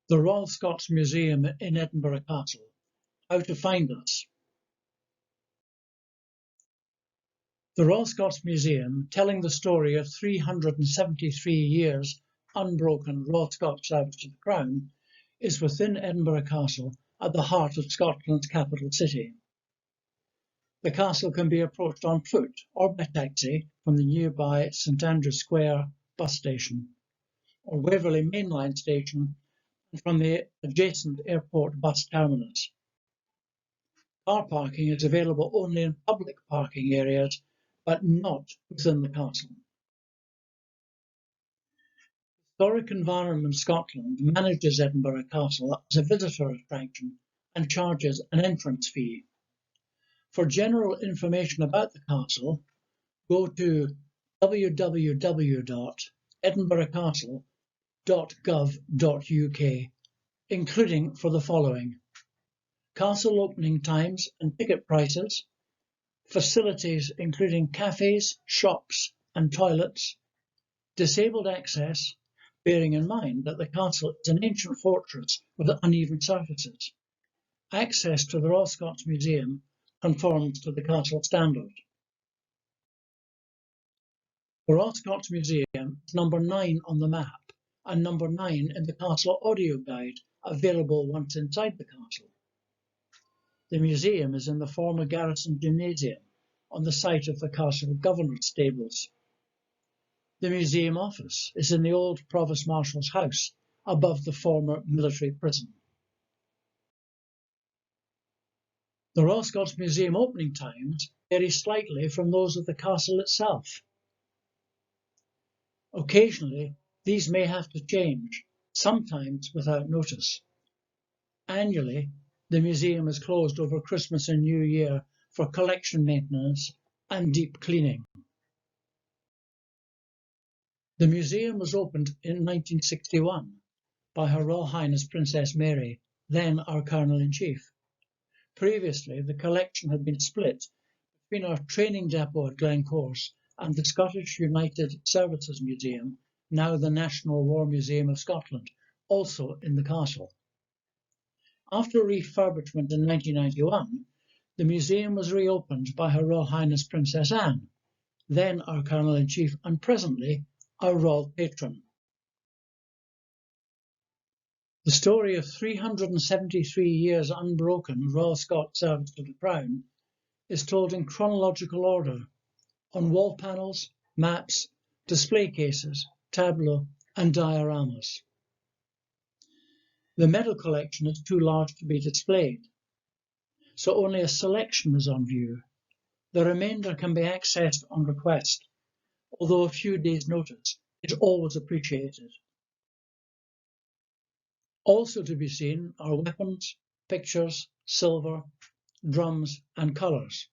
The Royal Scots Museum in Edinburgh Castle. How to find us. The Royal Scots Museum, telling the story of 373 years unbroken Royal Scots service to the Crown, is within Edinburgh Castle at the heart of Scotland's capital city. The castle can be approached on foot or by taxi from the nearby St Andrews Square bus station, or Waverley Mainline station, and from the adjacent airport bus terminus. Car parking is available only in public parking areas, but not within the castle. Historic Environment Scotland manages Edinburgh Castle as a visitor attraction and charges an entrance fee. For general information about the castle, go to www.edinburghcastle.gov.uk, including for the following: castle opening times and ticket prices, facilities including cafes, shops and toilets, disabled access, bearing in mind that the castle is an ancient fortress with uneven surfaces. Access to the Royal Scots Museum conforms to the castle standard. The Royal Scots Museum is number 9 on the map and number 9 in the castle audio guide available once inside the castle. The museum is in the former garrison gymnasium on the site of the castle governor's stables. The museum office is in the old Provost Marshal's house above the former military prison. The Royal Scots Museum opening times vary slightly from those of the castle itself. Occasionally, these may have to change, sometimes without notice. Annually, the museum is closed over Christmas and New Year for collection maintenance and deep cleaning. The museum was opened in 1961 by Her Royal Highness Princess Mary, then our Colonel-in-Chief. Previously, the collection had been split between our training depot at Glencorse and the Scottish United Services Museum, now the National War Museum of Scotland, also in the castle. After refurbishment in 1991, the museum was reopened by Her Royal Highness Princess Anne, then our Colonel-in-Chief and presently our Royal Patron. The story of 373 years unbroken Royal Scots service to the Crown is told in chronological order on wall panels, maps, display cases, tableaux and dioramas. The medal collection is too large to be displayed, so only a selection is on view. The remainder can be accessed on request, although a few days' notice is always appreciated. Also to be seen are weapons, pictures, silver, drums and colours.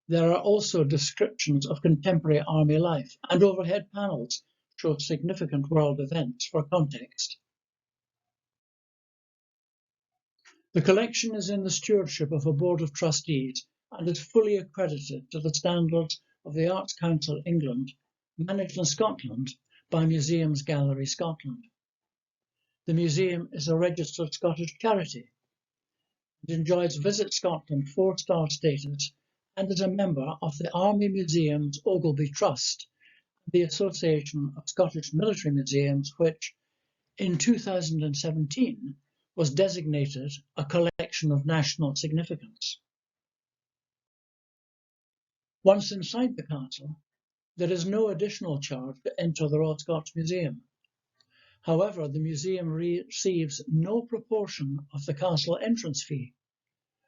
There are also descriptions of contemporary army life, and overhead panels show significant world events for context. The collection is in the stewardship of a board of trustees and is fully accredited to the standards of the Arts Council England, managed in Scotland by Museums Gallery Scotland. The museum is a registered Scottish charity. It enjoys Visit Scotland 4-star status and is a member of the Army Museums Ogilvy Trust, the Association of Scottish Military Museums, which, in 2017, was designated a collection of national significance. Once inside the castle, there is no additional charge to enter the Royal Scots Museum. However, the museum receives no proportion of the castle entrance fee,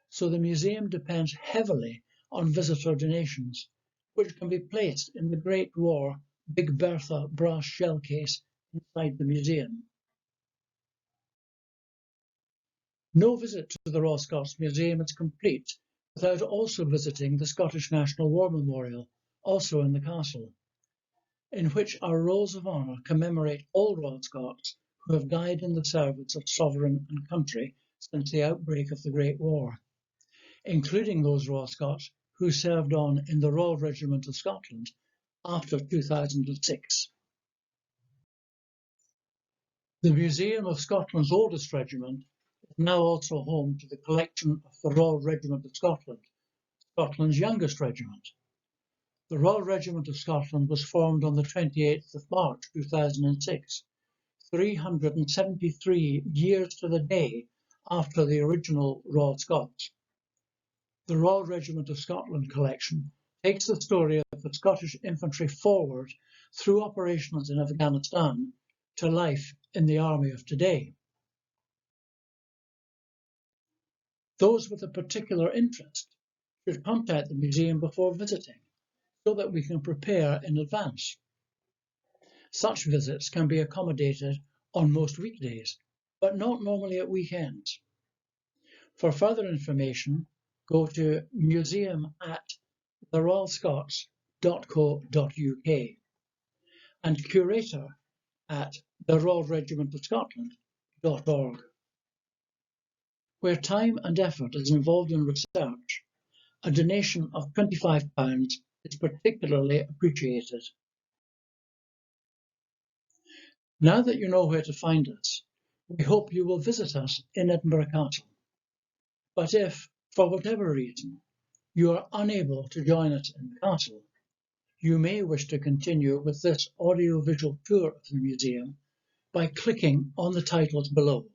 so the museum depends heavily on visitor donations, which can be placed in the Great War Big Bertha brass shell case inside the museum. No visit to the Royal Scots Museum is complete without also visiting the Scottish National War Memorial, also in the castle, in which our Rolls of Honour commemorate all Royal Scots who have died in the service of sovereign and country since the outbreak of the Great War, including those Royal Scots who served on in the Royal Regimental of Scotland after 2006. The Museum of Scotland's oldest regiment is now also home to the collection of the Royal Regiment of Scotland, Scotland's youngest regiment. The Royal Regiment of Scotland was formed on the 28th of March 2006, 373 years to the day after the original Royal Scots. The Royal Regiment of Scotland collection takes the story of the Scottish infantry forward through operations in Afghanistan to life in the army of today. Those with a particular interest should contact the museum before visiting so that we can prepare in advance. Such visits can be accommodated on most weekdays, but not normally at weekends. For further information, go to museum@theroyalscots.co.uk and curator@theroyalregimentalscotland.org. Where time and effort is involved in research, a donation of £25 is particularly appreciated. Now that you know where to find us, we hope you will visit us in Edinburgh Castle. But if, for whatever reason, you are unable to join us in the castle, you may wish to continue with this audio-visual tour of the museum by clicking on the titles below.